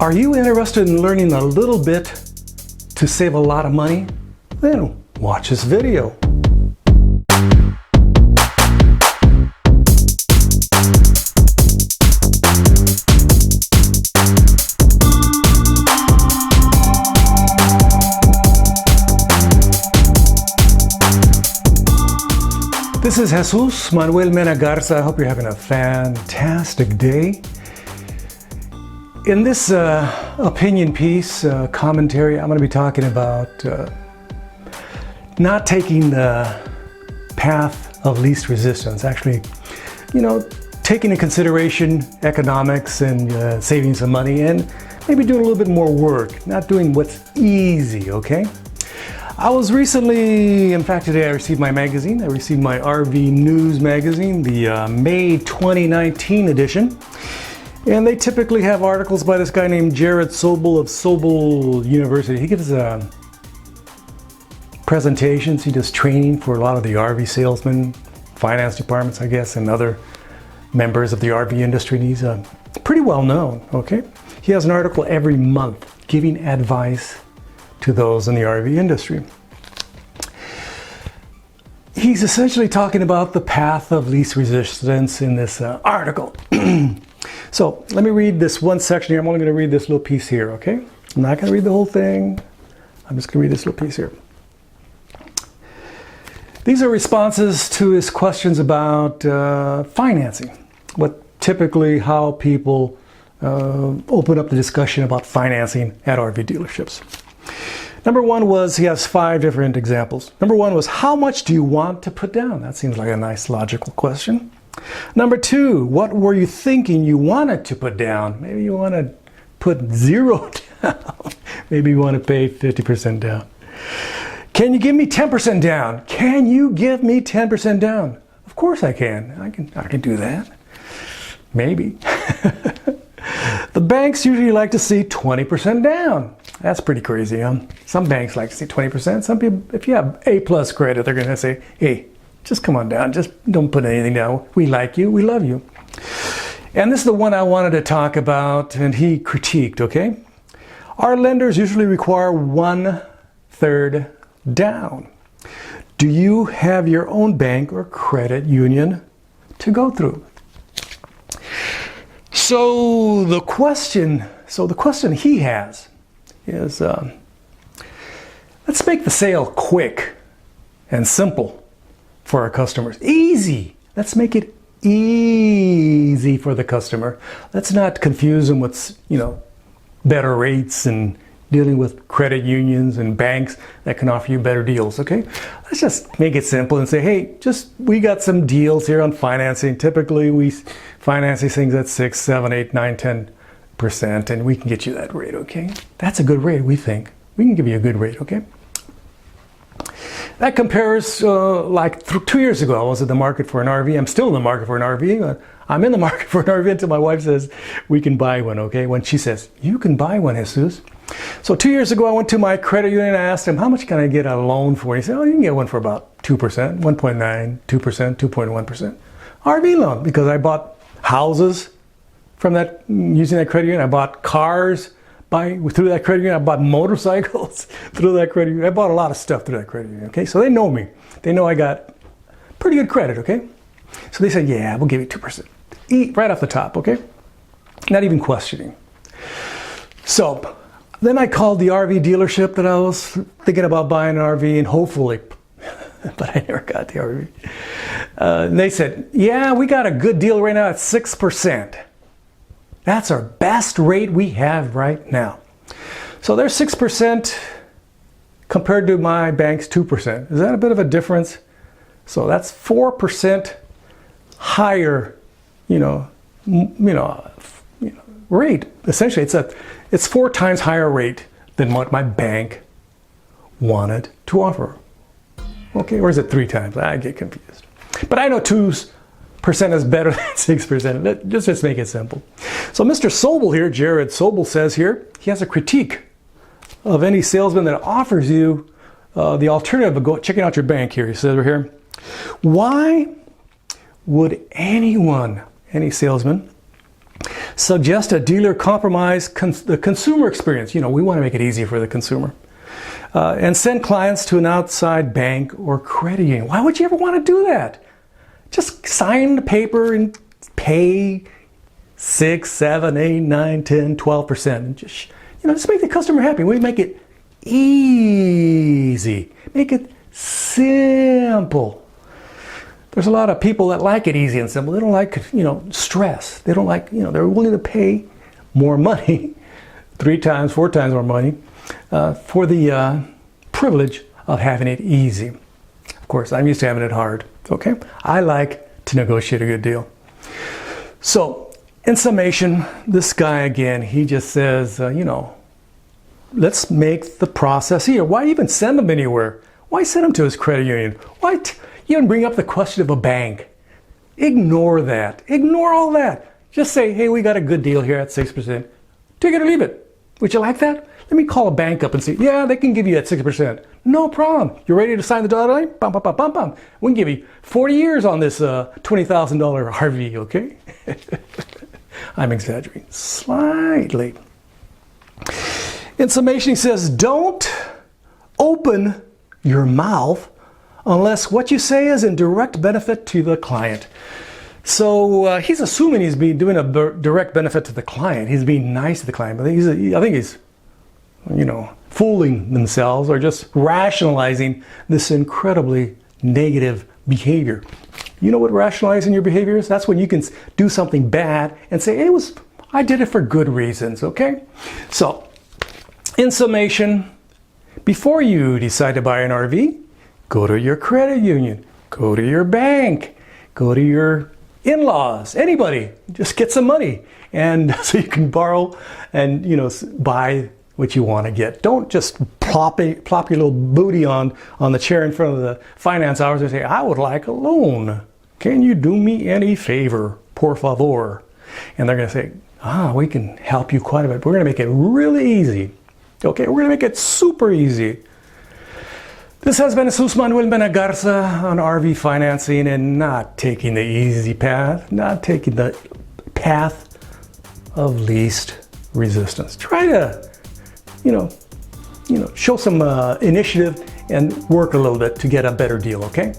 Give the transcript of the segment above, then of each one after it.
Are you interested in learning a little bit to save a lot of money? Then watch this video. This is Jesús, Manuel, Mena, Garza. I hope you're having a fantastic day. In this opinion piece, commentary, I'm going to be talking about not taking the path of least resistance. Actually, taking into consideration economics and saving some money and maybe doing a little bit more work, not doing what's easy, okay? I was recently, in fact today I received my magazine. I received my RV News magazine, the May 2019 edition. And they typically have articles by this guy named Jared Sobel of Sobel University. He gives presentations, he does training for a lot of the RV salesmen, finance departments, I guess, and other members of the RV industry. And he's pretty well known, okay? He has an article every month giving advice to those in the RV industry. He's essentially talking about the path of least resistance in this article. So let me read this one section here. I'm only going to read this little piece here, okay? I'm not going to read the whole thing. I'm just going to read this little piece here. These are responses to his questions about financing. How people open up the discussion about financing at RV dealerships. Number one was, he has 5 different examples. Number one was, how much do you want to put down? That seems like a nice logical question. Number 2, what were you thinking you wanted to put down? Maybe you want to put 0 down. Maybe you want to pay 50% down. Can you give me 10% down? Can you give me 10% down? Of course I can. I can do that. Maybe. The banks usually like to see 20% down. That's pretty crazy, huh? Some banks like to see 20%. Some people, if you have A+ credit, they're going to say, hey, just come on down. Just don't put anything down. We like you. We love you. And this is the one I wanted to talk about, and he critiqued, okay? Our lenders usually require 1/3 down. Do you have your own bank or credit union to go through? So the question he has is, let's make the sale quick and simple for our customers. Easy. Let's make it easy for the customer. Let's not confuse them with, better rates and dealing with credit unions and banks that can offer you better deals, okay? Let's just make it simple and say, hey, we got some deals here on financing. Typically, we finance these things at 6, 7, 8, 9, 10%, and we can get you that rate, okay? That's a good rate, we think. We can give you a good rate, okay? That compares, 2 years ago, I was in the market for an RV. I'm still in the market for an RV. I'm in the market for an RV until my wife says, we can buy one, okay? When she says, you can buy one, Jesús. So 2 years ago, I went to my credit union and I asked him, how much can I get a loan for? He said, oh, you can get one for about 2%, 1.9, 2%, 2.1%. RV loan, because I bought houses from that, using that credit union. I bought cars through that credit union. I bought motorcycles through that credit union. I bought a lot of stuff through that credit union, okay? So they know me. They know I got pretty good credit, okay? So they said, yeah, we'll give you 2%. Right off the top, okay? Not even questioning. So then I called the RV dealership that I was thinking about buying an RV, and hopefully, but I never got the RV. And they said, yeah, we got a good deal right now at 6%. That's our best rate we have right now. So there's 6% compared to my bank's 2%. Is that a bit of a difference? So that's 4% higher, rate. Essentially, it's 4 times higher rate than what my bank wanted to offer. Okay, or is it 3 times? I get confused. But I know 2% is better than 6%. Let's just make it simple. So Mr. Sobel here, Jared Sobel, says here, he has a critique of any salesman that offers you the alternative of checking out your bank here. He says over here, why would any salesman Suggest a dealer compromise the consumer experience. We want to make it easy for the consumer. And send clients to an outside bank or credit union. Why would you ever want to do that? Just sign the paper and pay 6, 7, 8, 9, 10, 12%. And just make the customer happy. We make it easy. Make it simple. There's a lot of people that like it easy and simple. They don't like, stress. They don't like, they're willing to pay more money, 3 times, 4 times more money, for the privilege of having it easy. Of course, I'm used to having it hard, okay? I like to negotiate a good deal. So, in summation, this guy again, he just says, let's make the process easier. Why even send them anywhere? Why send them to his credit union? Why even bring up the question of a bank? Ignore that. Ignore all that. Just say, hey, we got a good deal here at 6%. Take it or leave it. Would you like that? Let me call a bank up and say, yeah, they can give you at 6%. No problem. You ready to sign the dotted line? Bum, bum, bum, bum, bum. We can give you 40 years on this $20,000 RV, okay? I'm exaggerating slightly. In summation, he says, don't open your mouth unless what you say is in direct benefit to the client. So he's assuming he's doing a direct benefit to the client. He's being nice to the client, but I think he's fooling themselves or just rationalizing this incredibly negative behavior. You know what rationalizing your behavior is? That's when you can do something bad and say, I did it for good reasons, okay? So, in summation, before you decide to buy an RV, go to your credit union, go to your bank, go to your in-laws, anybody, just get some money, and so you can borrow and buy what you want to get. Don't just plop your little booty on the chair in front of the finance hours and say, I would like a loan. Can you do me any favor, por favor? And they're going to say, we can help you quite a bit. We're going to make it really easy. Okay, we're going to make it super easy. This has been Jesús Manuel Mena Garza on RV financing and not taking the easy path, not taking the path of least resistance. Try to, show some initiative and work a little bit to get a better deal, okay?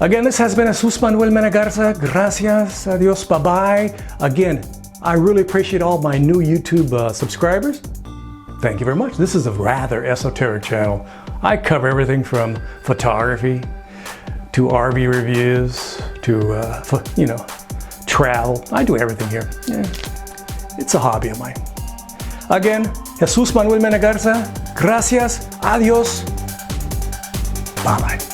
Again, this has been Jesús Manuel Mena Garza. Gracias, adios, bye-bye. Again, I really appreciate all my new YouTube subscribers. Thank you very much. This is a rather esoteric channel. I cover everything from photography to RV reviews to, travel. I do everything here. Yeah. It's a hobby of mine. Again, Jesús Manuel Mena Garza. Gracias. Adios. Bye-bye.